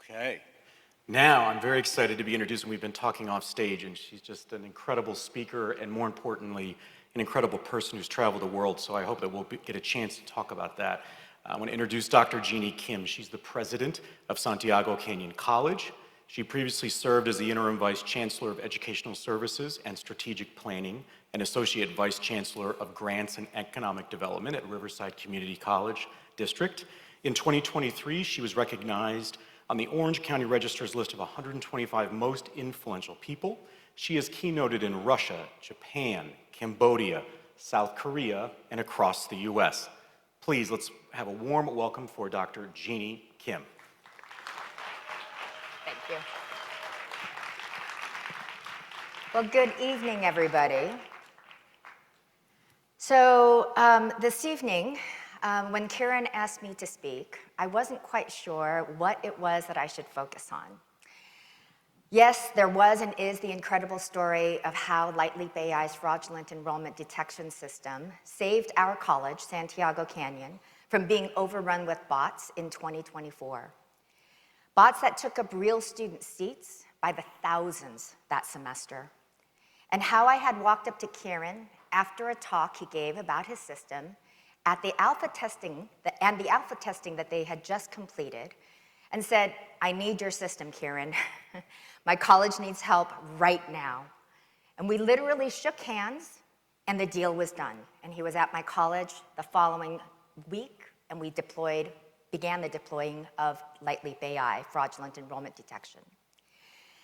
Okay. Now I'm very excited to be introducing, we've been talking off stage, and she's just an incredible speaker and, more importantly, an incredible person who's traveled the world, so I hope that we'll get a chance to talk about that. I want to introduce Dr. Jeannie Kim. She's the president of Santiago Canyon College. She previously served as the interim vice chancellor of educational services and strategic planning and associate vice chancellor of grants and economic development at Riverside Community College District. In 2023, she was recognized on the Orange County Register's list of 125 most influential people. She has keynoted in Russia, Japan, Cambodia, South Korea, and across the US. Please, let's have a warm welcome for Dr. Jeannie Kim. Thank you. Well, good evening, everybody. So this evening, when Karen asked me to speak, I wasn't quite sure what it was that I should focus on. Yes, there was and is the incredible story of how Lightleap AI's fraudulent enrollment detection system saved our college, Santiago Canyon, from being overrun with bots in 2024. Bots that took up real student seats by the thousands that semester. And how I had walked up to Kieran after a talk he gave about his system at the alpha testing, that they had just completed, and said, "I need your system, Kieran. My college needs help right now." And we literally shook hands, and the deal was done. And he was at my college the following week, and we began the deploying of Lightleap AI, fraudulent enrollment detection.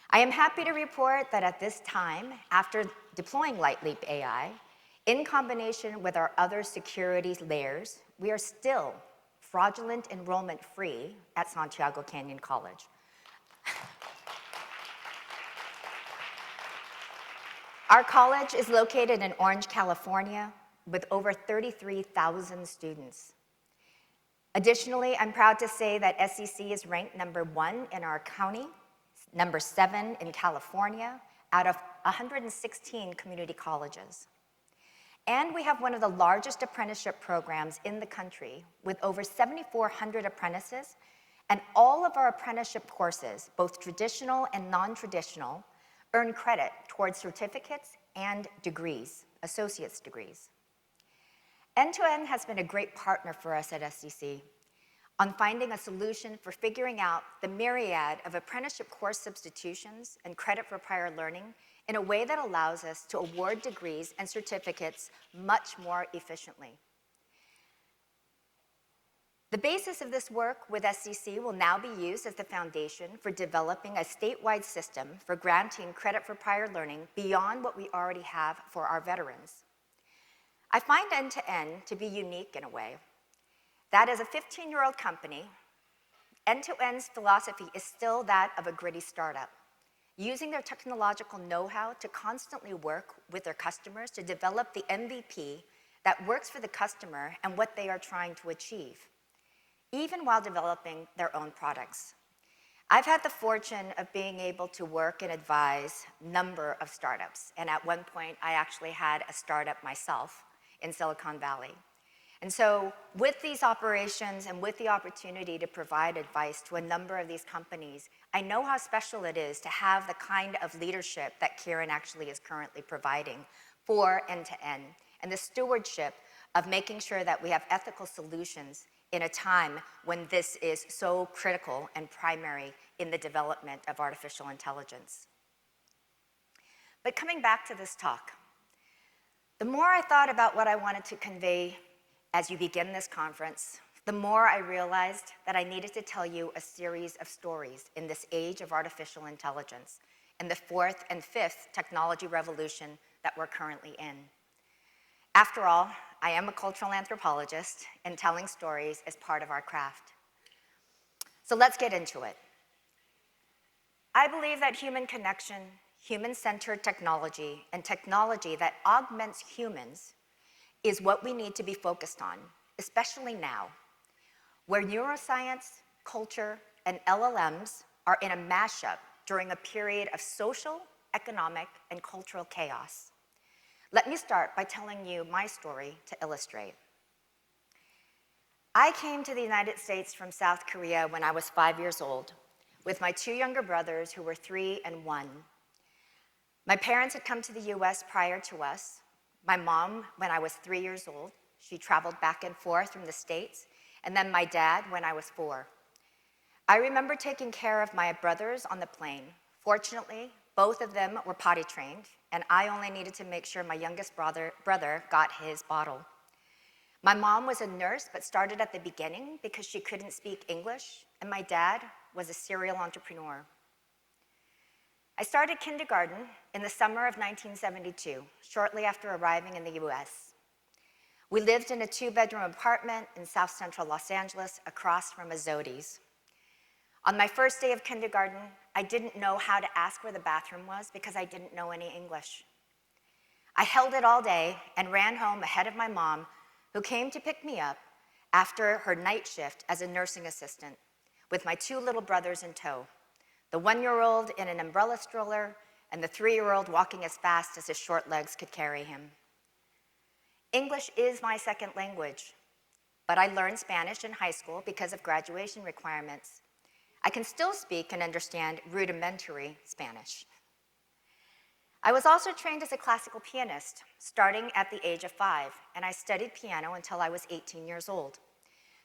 I am happy to report that at this time, after deploying Lightleap AI, in combination with our other security layers, we are still fraudulent enrollment free at Santiago Canyon College. Our college is located in Orange, California, with over 33,000 students. Additionally, I'm proud to say that SEC is ranked #1 in our county, #7 in California, out of 116 community colleges. And we have one of the largest apprenticeship programs in the country, with over 7,400 apprentices, and all of our apprenticeship courses, both traditional and non-traditional, earn credit towards certificates and degrees, associate's degrees. End-to-End has been a great partner for us at SEC on finding a solution for figuring out the myriad of apprenticeship course substitutions and credit for prior learning in a way that allows us to award degrees and certificates much more efficiently. The basis of this work with SEC will now be used as the foundation for developing a statewide system for granting credit for prior learning beyond what we already have for our veterans. I find End-to-End to be unique in a way. That as a 15-year-old company, End-to-End's philosophy is still that of a gritty startup, using their technological know-how to constantly work with their customers to develop the MVP that works for the customer and what they are trying to achieve, even while developing their own products. I've had the fortune of being able to work and advise a number of startups, and at one point I actually had a startup myself in Silicon Valley. And so with these operations and with the opportunity to provide advice to a number of these companies, I know how special it is to have the kind of leadership that Kieran actually is currently providing for End-to-End, and the stewardship of making sure that we have ethical solutions in a time when this is so critical and primary in the development of artificial intelligence. But coming back to this talk, the more I thought about what I wanted to convey as you begin this conference, the more I realized that I needed to tell you a series of stories in this age of artificial intelligence and the fourth and fifth technology revolution that we're currently in. After all, I am a cultural anthropologist, and telling stories is part of our craft. So let's get into it. I believe that human connection, human-centered technology, and technology that augments humans is what we need to be focused on, especially now, where neuroscience, culture, and LLMs are in a mashup during a period of social, economic, and cultural chaos. Let me start by telling you my story to illustrate. I came to the United States from South Korea when I was 5 years old, with my two younger brothers who were 3 and 1. My parents had come to the US prior to us. My mom, when I was 3 years old, she traveled back and forth from the States, and then my dad when I was 4. I remember taking care of my brothers on the plane. Fortunately, both of them were potty trained, and I only needed to make sure my youngest brother got his bottle. My mom was a nurse, but started at the beginning because she couldn't speak English, and my dad was a serial entrepreneur. I started kindergarten in the summer of 1972, shortly after arriving in the US. We lived in a 2-bedroom apartment in South Central Los Angeles across from a Zodi's. On my first day of kindergarten, I didn't know how to ask where the bathroom was because I didn't know any English. I held it all day and ran home ahead of my mom, who came to pick me up after her night shift as a nursing assistant, with my 2 little brothers in tow, the 1-year-old in an umbrella stroller and the 3-year-old walking as fast as his short legs could carry him. English is my second language, but I learned Spanish in high school because of graduation requirements. I can still speak and understand rudimentary Spanish. I was also trained as a classical pianist, starting at the age of 5, and I studied piano until I was 18 years old,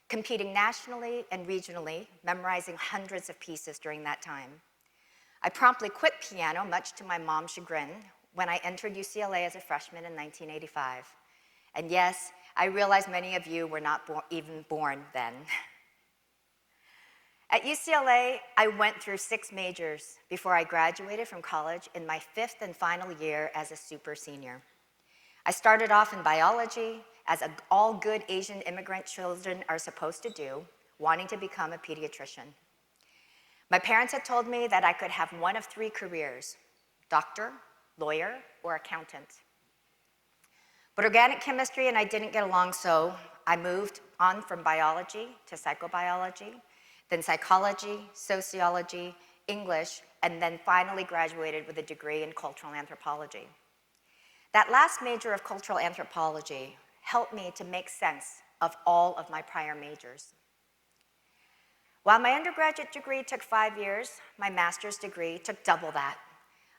competing nationally and regionally, memorizing hundreds of pieces during that time. I promptly quit piano, much to my mom's chagrin, when I entered UCLA as a freshman in 1985. And yes, I realize many of you were not even born then. At UCLA, I went through 6 majors before I graduated from college in my 5th and final year as a super senior. I started off in biology, as all good Asian immigrant children are supposed to do, wanting to become a pediatrician. My parents had told me that I could have one of 3 careers: doctor, lawyer, or accountant. But organic chemistry and I didn't get along, so I moved on from biology to psychobiology, then psychology, sociology, English, and then finally graduated with a degree in cultural anthropology. That last major of cultural anthropology helped me to make sense of all of my prior majors. While my undergraduate degree took 5 years, my master's degree took double that.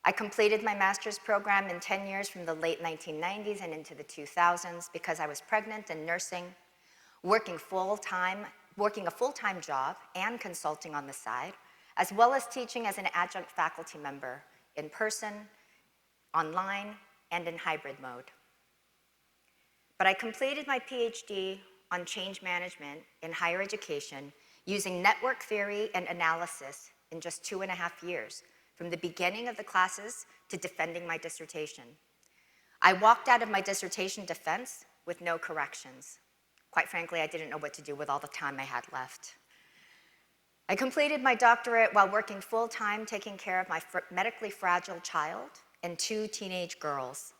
I completed my master's program in 10 years from the late 1990s and into the 2000s because I was pregnant and nursing, working a full-time job and consulting on the side, as well as teaching as an adjunct faculty member in person, online, and in hybrid mode. But I completed my PhD on change management in higher education using network theory and analysis in just 2.5 years, from the beginning of the classes to defending my dissertation. I walked out of my dissertation defense with no corrections. Quite frankly, I didn't know what to do with all the time I had left. I completed my doctorate while working full-time, taking care of my medically fragile child and 2 teenage girls.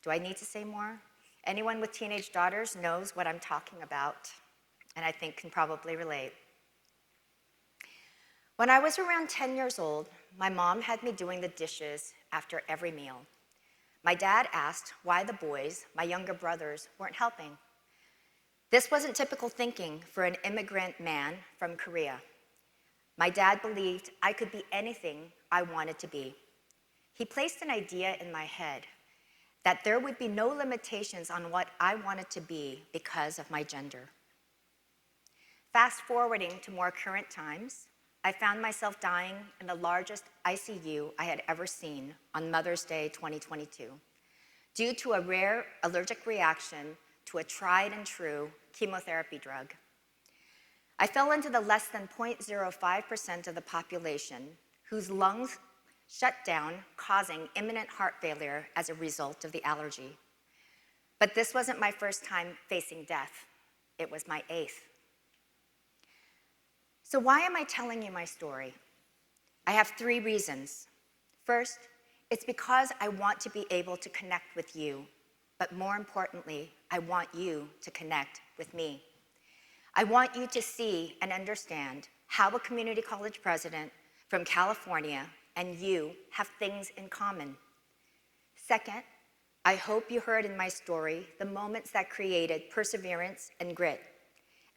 Do I need to say more? Anyone with teenage daughters knows what I'm talking about, and I think can probably relate. When I was around 10 years old, my mom had me doing the dishes after every meal. My dad asked why the boys, my younger brothers, weren't helping. This wasn't typical thinking for an immigrant man from Korea. My dad believed I could be anything I wanted to be. He placed an idea in my head that there would be no limitations on what I wanted to be because of my gender. Fast forwarding to more current times, I found myself dying in the largest ICU I had ever seen on Mother's Day 2022 due to a rare allergic reaction to a tried and true chemotherapy drug. I fell into the less than 0.05% of the population whose lungs shut down, causing imminent heart failure as a result of the allergy. But this wasn't my first time facing death. It was my 8th. So why am I telling you my story? I have 3 reasons. First, it's because I want to be able to connect with you, but more importantly, I want you to connect with me. I want you to see and understand how a community college president from California and you have things in common. Second, I hope you heard in my story the moments that created perseverance and grit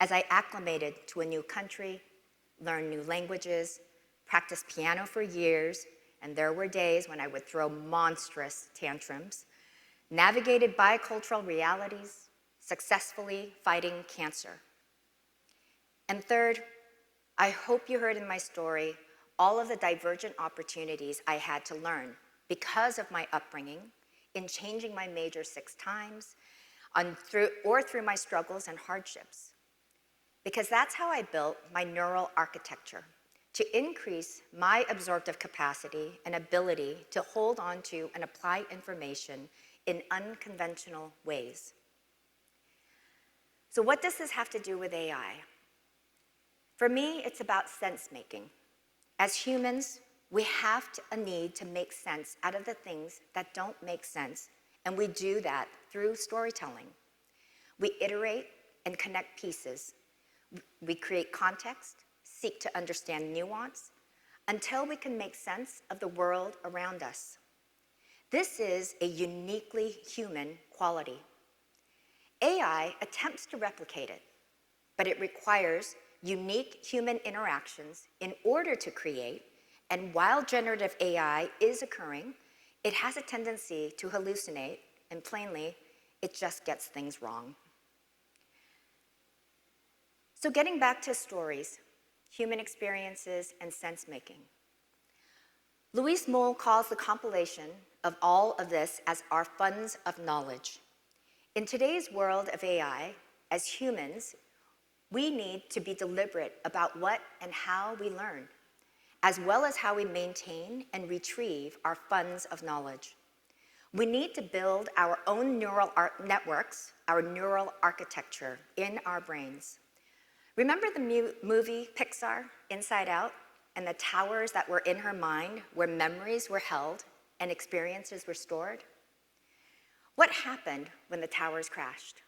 as I acclimated to a new country, learned new languages, practiced piano for years, and there were days when I would throw monstrous tantrums, navigated bicultural realities, successfully fighting cancer. And third, I hope you heard in my story all of the divergent opportunities I had to learn because of my upbringing in changing my major 6 times, through my struggles and hardships. Because that's how I built my neural architecture, to increase my absorptive capacity and ability to hold on to and apply information in unconventional ways. So what does this have to do with AI? For me, it's about sense making. As humans, we have a need to make sense out of the things that don't make sense, and we do that through storytelling. We iterate and connect pieces. We create context, seek to understand nuance, until we can make sense of the world around us. This is a uniquely human quality. AI attempts to replicate it, but it requires unique human interactions in order to create, and while generative AI is occurring, it has a tendency to hallucinate, and plainly, it just gets things wrong. So getting back to stories, human experiences, and sense-making. Louise Moll calls the compilation of all of this as our funds of knowledge. In today's world of AI, as humans, we need to be deliberate about what and how we learn, as well as how we maintain and retrieve our funds of knowledge. We need to build our own neural networks, our neural architecture in our brains. Remember the movie Pixar, Inside Out, and the towers that were in her mind where memories were held and experiences were stored? What happened when the towers crashed?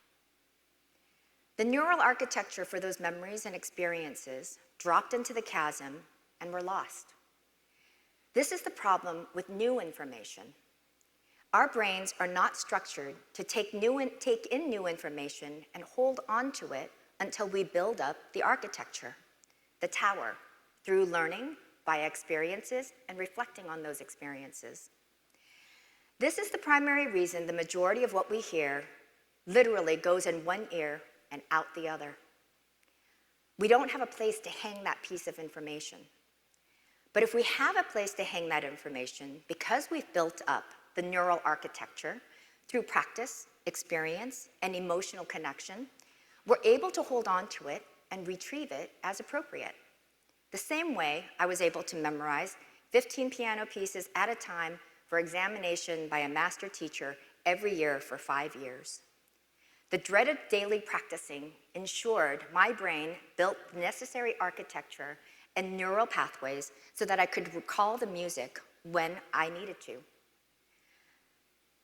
The neural architecture for those memories and experiences dropped into the chasm and were lost. This is the problem with new information. Our brains are not structured to take in new information and hold on to it until we build up the architecture, the tower, through learning, by experiences, and reflecting on those experiences. This is the primary reason the majority of what we hear literally goes in one ear and out the other. We don't have a place to hang that piece of information. But if we have a place to hang that information, because we've built up the neural architecture through practice, experience, and emotional connection, we're able to hold on to it and retrieve it as appropriate. The same way I was able to memorize 15 piano pieces at a time for examination by a master teacher every year for 5 years. The dreaded daily practicing ensured my brain built the necessary architecture and neural pathways so that I could recall the music when I needed to.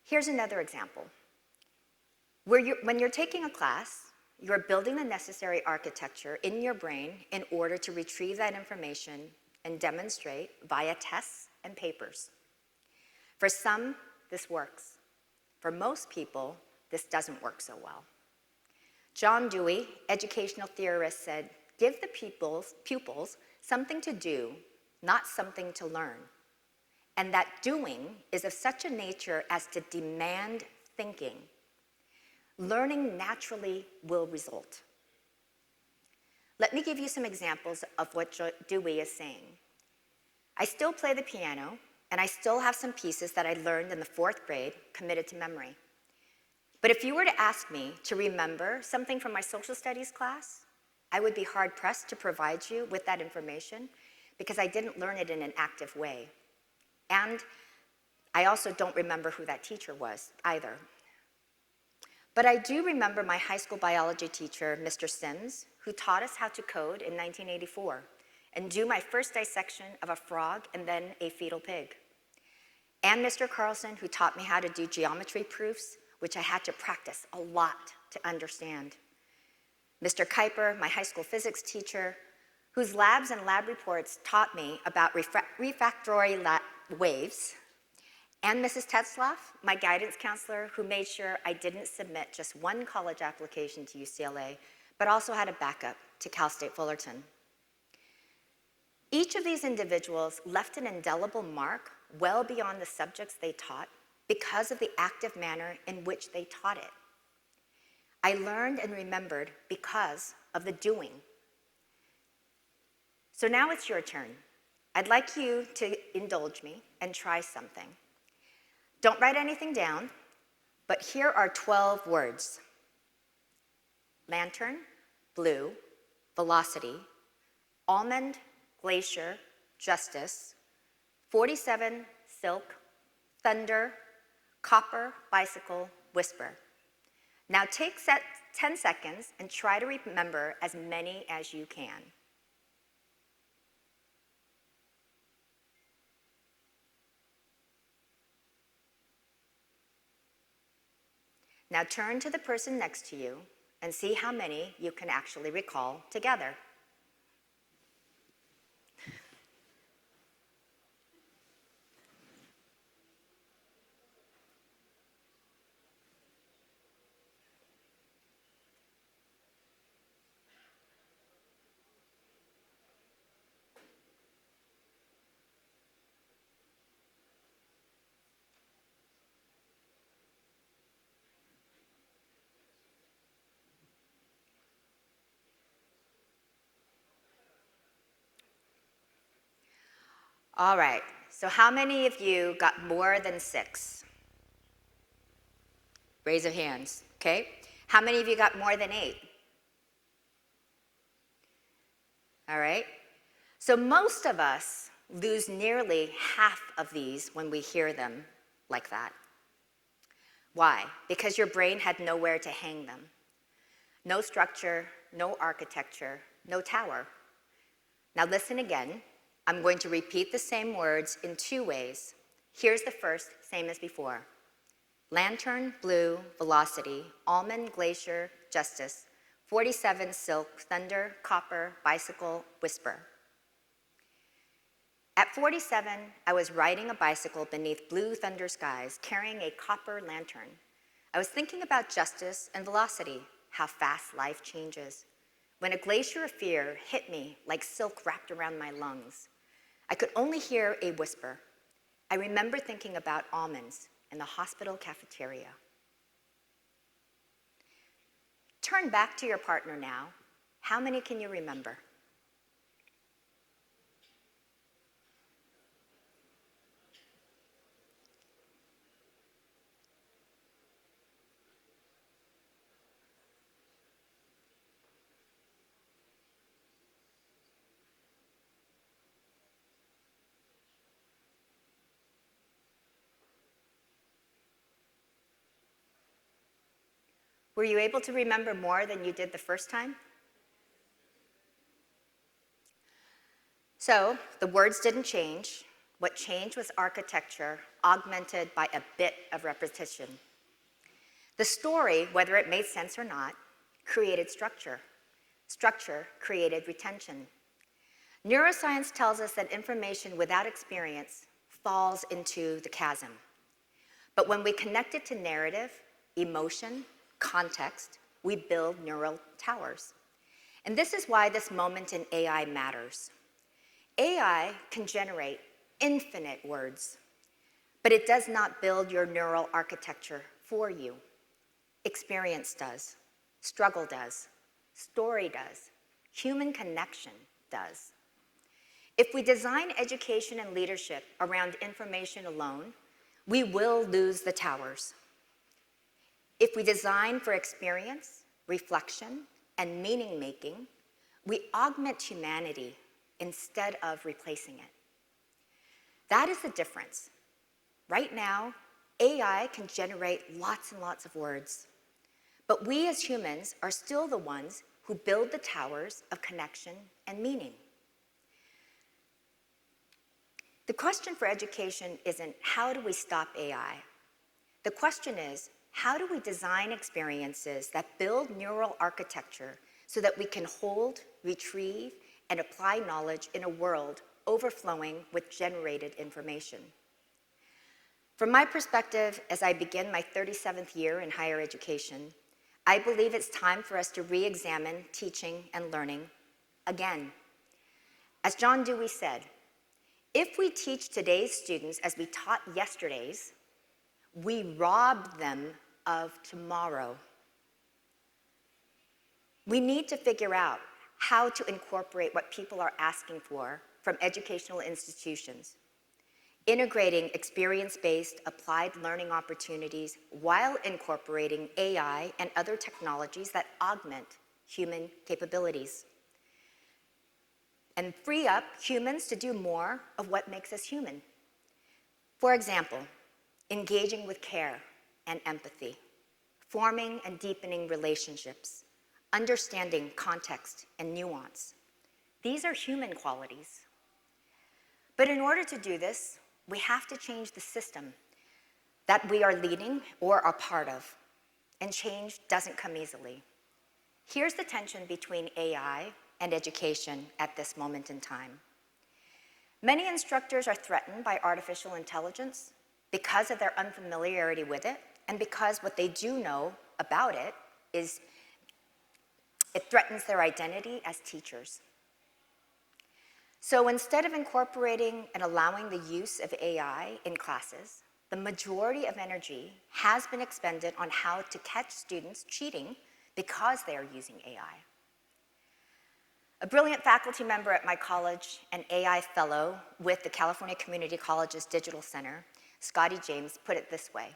Here's another example. When you're taking a class, you're building the necessary architecture in your brain in order to retrieve that information and demonstrate via tests and papers. For some, this works. For most people, this doesn't work so well. John Dewey, educational theorist, said, "Give the pupils something to do, not something to learn. And that doing is of such a nature as to demand thinking. Learning naturally will result." Let me give you some examples of what Dewey is saying. I still play the piano, and I still have some pieces that I learned in the 4th grade committed to memory. But if you were to ask me to remember something from my social studies class, I would be hard-pressed to provide you with that information because I didn't learn it in an active way. And I also don't remember who that teacher was either. But I do remember my high school biology teacher, Mr. Sims, who taught us how to code in 1984 and do my first dissection of a frog and then a fetal pig. And Mr. Carlson, who taught me how to do geometry proofs, which I had to practice a lot to understand. Mr. Kuiper, my high school physics teacher, whose labs and lab reports taught me about refractory waves. And Mrs. Tetzlaff, my guidance counselor, who made sure I didn't submit just one college application to UCLA, but also had a backup to Cal State Fullerton. Each of these individuals left an indelible mark well beyond the subjects they taught because of the active manner in which they taught it. I learned and remembered because of the doing. So now it's your turn. I'd like you to indulge me and try something. Don't write anything down, but here are 12 words. Lantern, blue, velocity, almond, glacier, justice, 47, silk, thunder, copper, bicycle, whisper. Now take 10 seconds and try to remember as many as you can. Now turn to the person next to you and see how many you can actually recall together. All right, so how many of you got more than 6? Raise of hands, okay? How many of you got more than 8? All right, so most of us lose nearly half of these when we hear them like that. Why? Because your brain had nowhere to hang them. No structure, no architecture, no tower. Now listen again. I'm going to repeat the same words in 2 ways. Here's the first, same as before. Lantern, blue, velocity, almond, glacier, justice, 47, silk, thunder, copper, bicycle, whisper. At 47, I was riding a bicycle beneath blue thunder skies, carrying a copper lantern. I was thinking about justice and velocity, how fast life changes. When a glacier of fear hit me like silk wrapped around my lungs, I could only hear a whisper. I remember thinking about almonds in the hospital cafeteria. Turn back to your partner now. How many can you remember? Were you able to remember more than you did the first time? So the words didn't change. What changed was architecture, augmented by a bit of repetition. The story, whether it made sense or not, created structure. Structure created retention. Neuroscience tells us that information without experience falls into the chasm. But when we connect it to narrative, emotion, context, we build neural towers. And this is why this moment in AI matters. AI can generate infinite words, but it does not build your neural architecture for you. Experience does, struggle does, story does, human connection does. If we design education and leadership around information alone, we will lose the towers. If we design for experience, reflection, and meaning-making, we augment humanity instead of replacing it. That is the difference. Right now, AI can generate lots and lots of words, but we as humans are still the ones who build the towers of connection and meaning. The question for education isn't how do we stop AI? The question is, how do we design experiences that build neural architecture so that we can hold, retrieve, and apply knowledge in a world overflowing with generated information? From my perspective, as I begin my 37th year in higher education, I believe it's time for us to re-examine teaching and learning again. As John Dewey said, if we teach today's students as we taught yesterday's, we rob them of tomorrow. We need to figure out how to incorporate what people are asking for from educational institutions, integrating experience-based applied learning opportunities while incorporating AI and other technologies that augment human capabilities and free up humans to do more of what makes us human. For example, engaging with care and empathy, forming and deepening relationships, understanding context and nuance. These are human qualities. But in order to do this, we have to change the system that we are leading or are part of. And change doesn't come easily. Here's the tension between AI and education at this moment in time. Many instructors are threatened by artificial intelligence because of their unfamiliarity with it and because what they do know about it is it threatens their identity as teachers. So instead of incorporating and allowing the use of AI in classes, the majority of energy has been expended on how to catch students cheating because they are using AI. A brilliant faculty member at my college, an AI fellow with the California Community College's Digital Center, Scotty James, put it this way: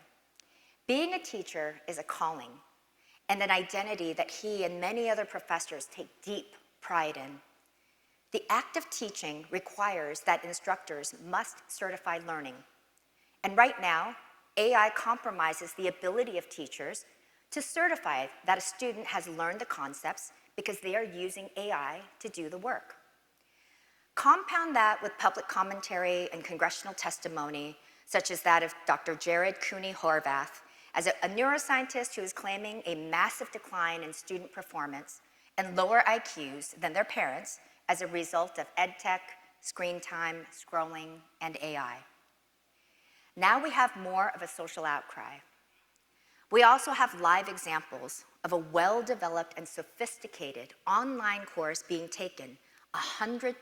being a teacher is a calling and an identity that he and many other professors take deep pride in. The act of teaching requires that instructors must certify learning. And right now, AI compromises the ability of teachers to certify that a student has learned the concepts because they are using AI to do the work. Compound that with public commentary and congressional testimony, such as that of Dr. Jared Cooney Horvath, as a neuroscientist who is claiming a massive decline in student performance and lower IQs than their parents as a result of EdTech, screen time, scrolling, and AI. Now we have more of a social outcry. We also have live examples of a well-developed and sophisticated online course being taken 100%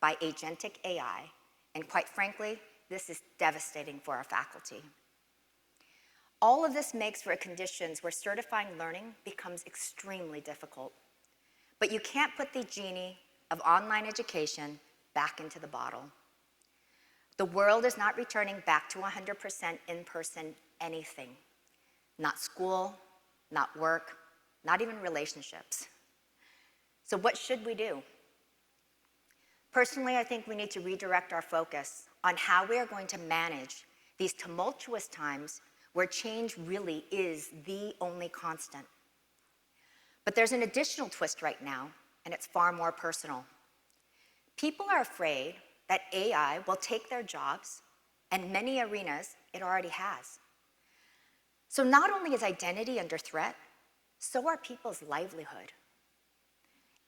by agentic AI, and quite frankly, this is devastating for our faculty. All of this makes for conditions where certifying learning becomes extremely difficult. But you can't put the genie of online education back into the bottle. The world is not returning back to 100% in-person anything. Not school, not work, not even relationships. So what should we do? Personally, I think we need to redirect our focus on how we are going to manage these tumultuous times where change really is the only constant. But there's an additional twist right now, and it's far more personal. People are afraid that AI will take their jobs, and many arenas it already has. So not only is identity under threat, so are people's livelihood.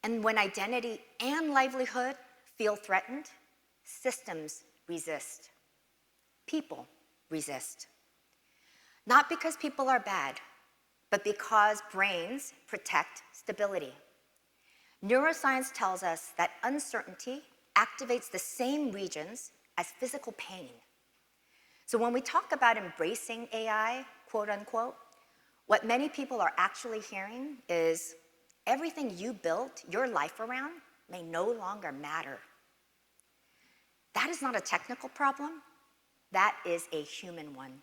And when identity and livelihood feel threatened, systems resist. People resist. Not because people are bad, but because brains protect stability. Neuroscience tells us that uncertainty activates the same regions as physical pain. So when we talk about embracing AI, quote unquote, what many people are actually hearing is everything you built your life around may no longer matter. That is not a technical problem, that is a human one.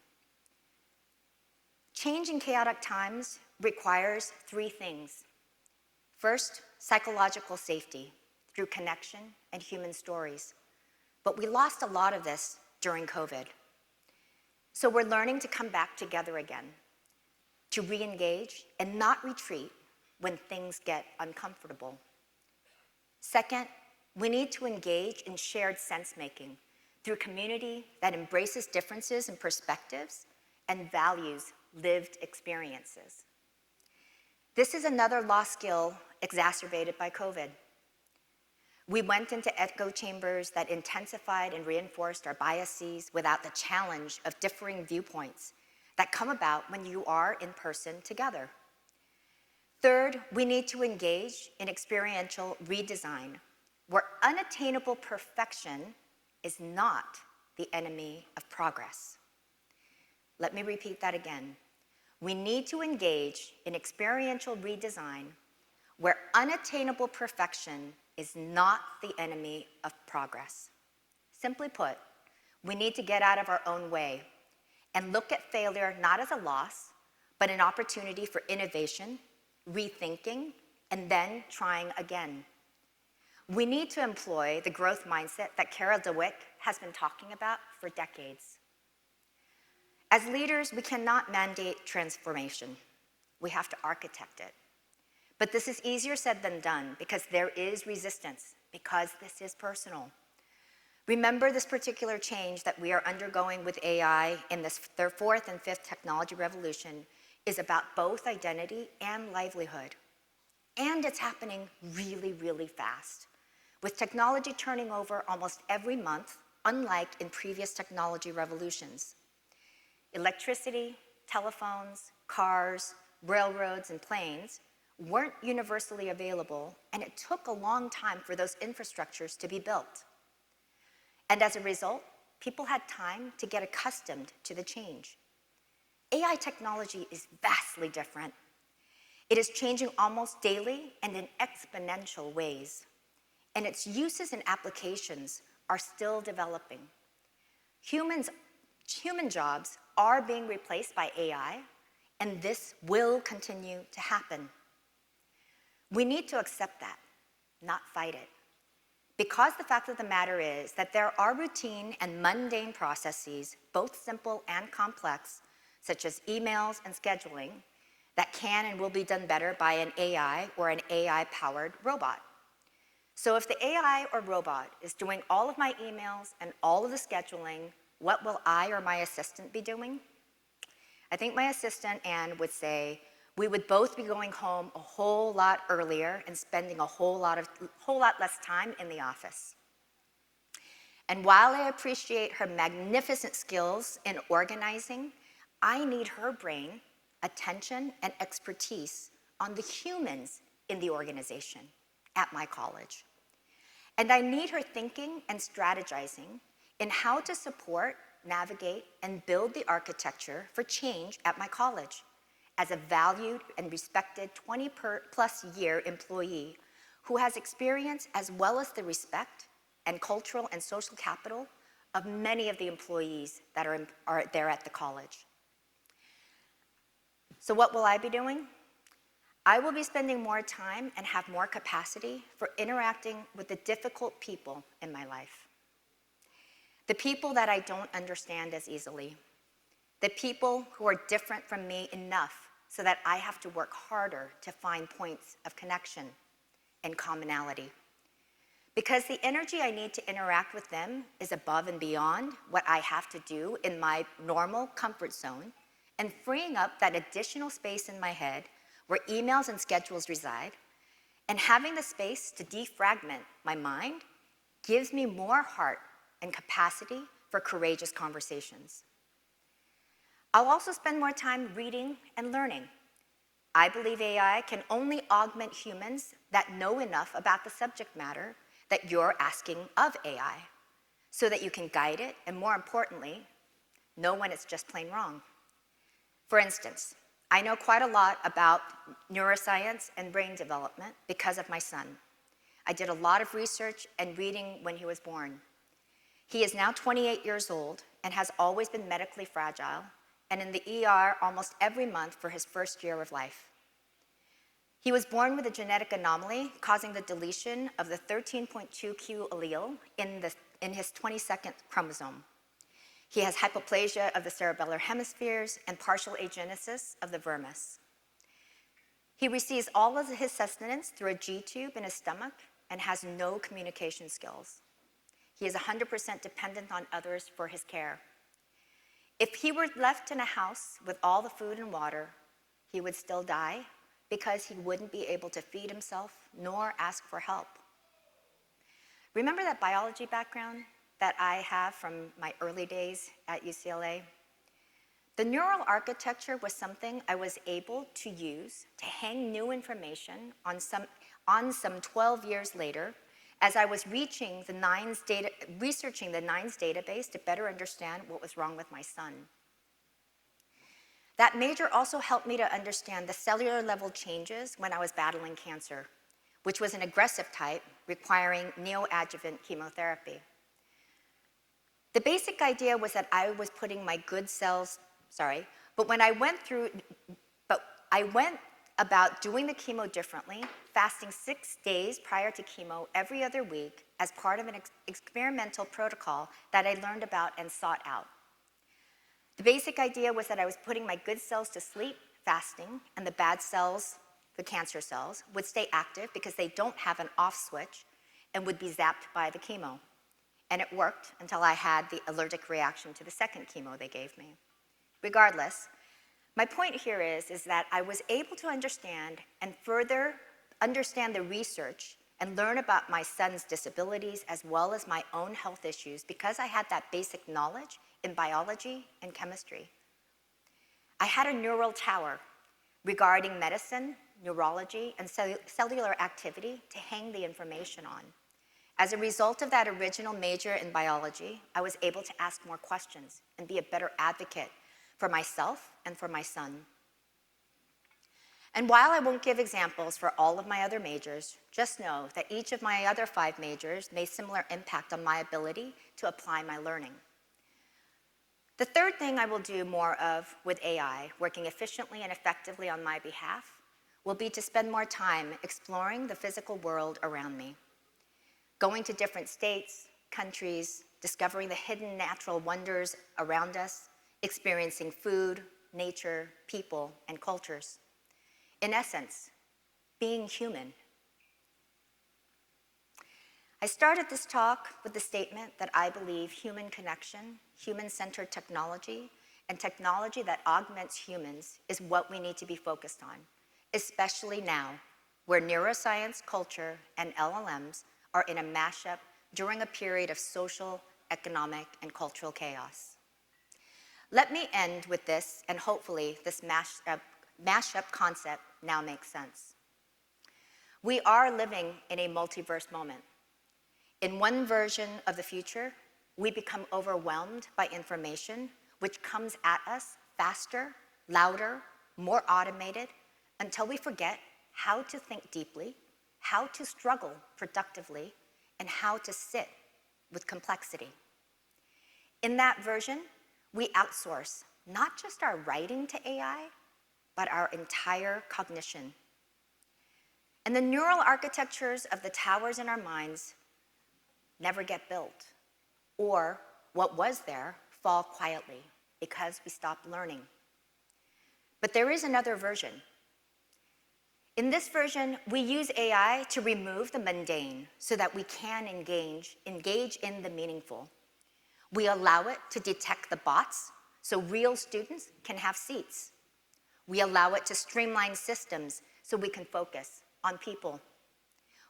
Change in chaotic times requires three things. First, psychological safety through connection and human stories. But we lost a lot of this during COVID. So we're learning to come back together again, to re-engage and not retreat when things get uncomfortable. Second, we need to engage in shared sense-making through community that embraces differences in perspectives and values lived experiences. This is another lost skill exacerbated by COVID. We went into echo chambers that intensified and reinforced our biases without the challenge of differing viewpoints that come about when you are in person together. Third, we need to engage in experiential redesign where unattainable perfection is not the enemy of progress. Let me repeat that again. We need to engage in experiential redesign where unattainable perfection is not the enemy of progress. Simply put, we need to get out of our own way and look at failure not as a loss, but an opportunity for innovation, rethinking, and then trying again. We need to employ the growth mindset that Carol DeWitt has been talking about for decades. As leaders, we cannot mandate transformation. We have to architect it. But this is easier said than done because there is resistance, because this is personal. Remember, this particular change that we are undergoing with AI in this their fourth and fifth technology revolution is about both identity and livelihood. And it's happening really, really fast, with technology turning over almost every month, unlike in previous technology revolutions. Electricity, telephones, cars, railroads, and planes weren't universally available, and it took a long time for those infrastructures to be built. And as a result, people had time to get accustomed to the change. AI technology is vastly different. It is changing almost daily and in exponential ways, and its uses and applications are still developing. Human jobs are being replaced by AI, and this will continue to happen. We need to accept that, not fight it. Because the fact of the matter is that there are routine and mundane processes, both simple and complex, such as emails and scheduling, that can and will be done better by an AI or an AI-powered robot. So if the AI or robot is doing all of my emails and all of the scheduling, what will I or my assistant be doing? I think my assistant, Anne, would say, we would both be going home a whole lot earlier and spending a whole lot less time in the office. And while I appreciate her magnificent skills in organizing, I need her brain, attention, and expertise on the humans in the organization at my college. And I need her thinking and strategizing in how to support, navigate, and build the architecture for change at my college as a valued and respected 20-plus year employee who has experience as well as the respect and cultural and social capital of many of the employees that are there at the college. So what will I be doing? I will be spending more time and have more capacity for interacting with the difficult people in my life. The people that I don't understand as easily. The people who are different from me enough so that I have to work harder to find points of connection and commonality. Because the energy I need to interact with them is above and beyond what I have to do in my normal comfort zone, and freeing up that additional space in my head where emails and schedules reside, and having the space to defragment my mind gives me more heart and capacity for courageous conversations. I'll also spend more time reading and learning. I believe AI can only augment humans that know enough about the subject matter that you're asking of AI, so that you can guide it, and more importantly, know when it's just plain wrong. For instance, I know quite a lot about neuroscience and brain development because of my son. I did a lot of research and reading when he was born. He is now 28 years old and has always been medically fragile and in the ER almost every month for his first year of life. He was born with a genetic anomaly causing the deletion of the 13.2q allele in his 22nd chromosome. He has hypoplasia of the cerebellar hemispheres and partial agenesis of the vermis. He receives all of his sustenance through a G-tube in his stomach and has no communication skills. He is 100% dependent on others for his care. If he were left in a house with all the food and water, he would still die because he wouldn't be able to feed himself nor ask for help. Remember that biology background that I have from my early days at UCLA? The neural architecture was something I was able to use to hang new information on some 12 years later as I was researching the NINES database to better understand what was wrong with my son. That major also helped me to understand the cellular level changes when I was battling cancer, which was an aggressive type requiring neoadjuvant chemotherapy. The basic idea was that I was putting my good cells, but I went about doing the chemo differently, fasting 6 days prior to chemo every other week as part of an experimental protocol that I learned about and sought out. The basic idea was that I was putting my good cells to sleep, fasting, and the bad cells, the cancer cells, would stay active because they don't have an off switch and would be zapped by the chemo. And it worked until I had the allergic reaction to the second chemo they gave me. Regardless, my point here is that I was able to understand and further understand the research and learn about my son's disabilities as well as my own health issues because I had that basic knowledge in biology and chemistry. I had a neural tower regarding medicine, neurology, and cellular activity to hang the information on. As a result of that original major in biology, I was able to ask more questions and be a better advocate for myself and for my son. And while I won't give examples for all of my other majors, just know that each of my other 5 majors made similar impact on my ability to apply my learning. The third thing I will do more of with AI, working efficiently and effectively on my behalf, will be to spend more time exploring the physical world around me, going to different states, countries, discovering the hidden natural wonders around us, experiencing food, nature, people, and cultures. In essence, being human. I started this talk with the statement that I believe human connection, human-centered technology, and technology that augments humans is what we need to be focused on, especially now, where neuroscience, culture, and LLMs are in a mashup during a period of social, economic, and cultural chaos. Let me end with this, and hopefully this mashup concept now makes sense. We are living in a multiverse moment. In one version of the future, we become overwhelmed by information which comes at us faster, louder, more automated, until we forget how to think deeply, how to struggle productively, and how to sit with complexity. In that version, we outsource not just our writing to AI, but our entire cognition. And the neural architectures of the towers in our minds never get built, or what was there fall quietly because we stopped learning. But there is another version. In this version, we use AI to remove the mundane so that we can engage in the meaningful. We allow it to detect the bots so real students can have seats. We allow it to streamline systems so we can focus on people.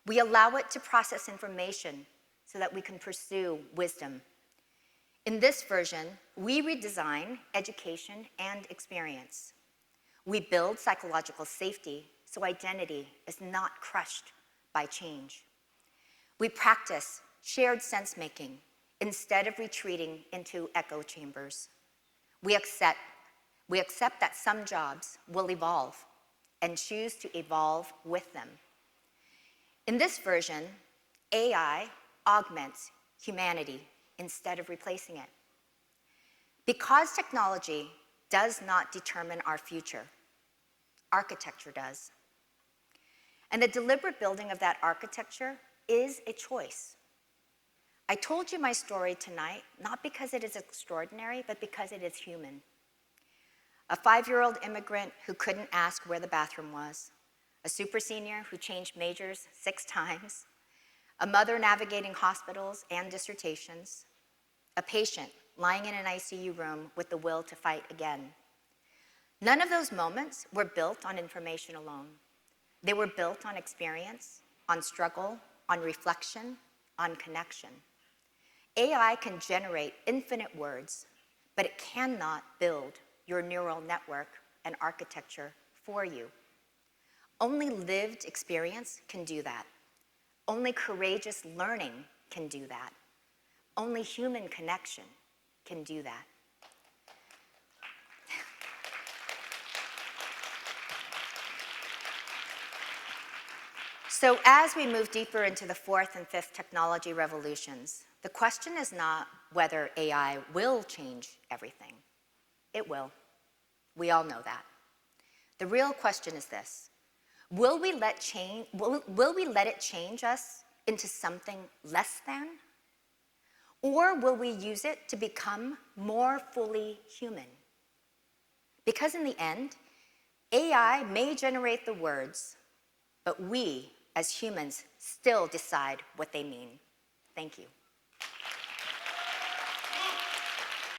We allow it to process information so that we can pursue wisdom. In this version, we redesign education and experience. We build psychological safety so identity is not crushed by change. We practice shared sense-making instead of retreating into echo chambers. We accept that some jobs will evolve and choose to evolve with them. In this version, AI augments humanity instead of replacing it. Because technology does not determine our future, architecture does. And the deliberate building of that architecture is a choice. I told you my story tonight, not because it is extraordinary, but because it is human. A 5-year-old immigrant who couldn't ask where the bathroom was, a super senior who changed majors 6 times, a mother navigating hospitals and dissertations, a patient lying in an ICU room with the will to fight again. None of those moments were built on information alone. They were built on experience, on struggle, on reflection, on connection. AI can generate infinite words, but it cannot build your neural network and architecture for you. Only lived experience can do that. Only courageous learning can do that. Only human connection can do that. So as we move deeper into the fourth and fifth technology revolutions, the question is not whether AI will change everything. It will. We all know that. The real question is this: will we let it change us into something less than? Or will we use it to become more fully human? Because in the end, AI may generate the words, but we, as humans, still decide what they mean. Thank you.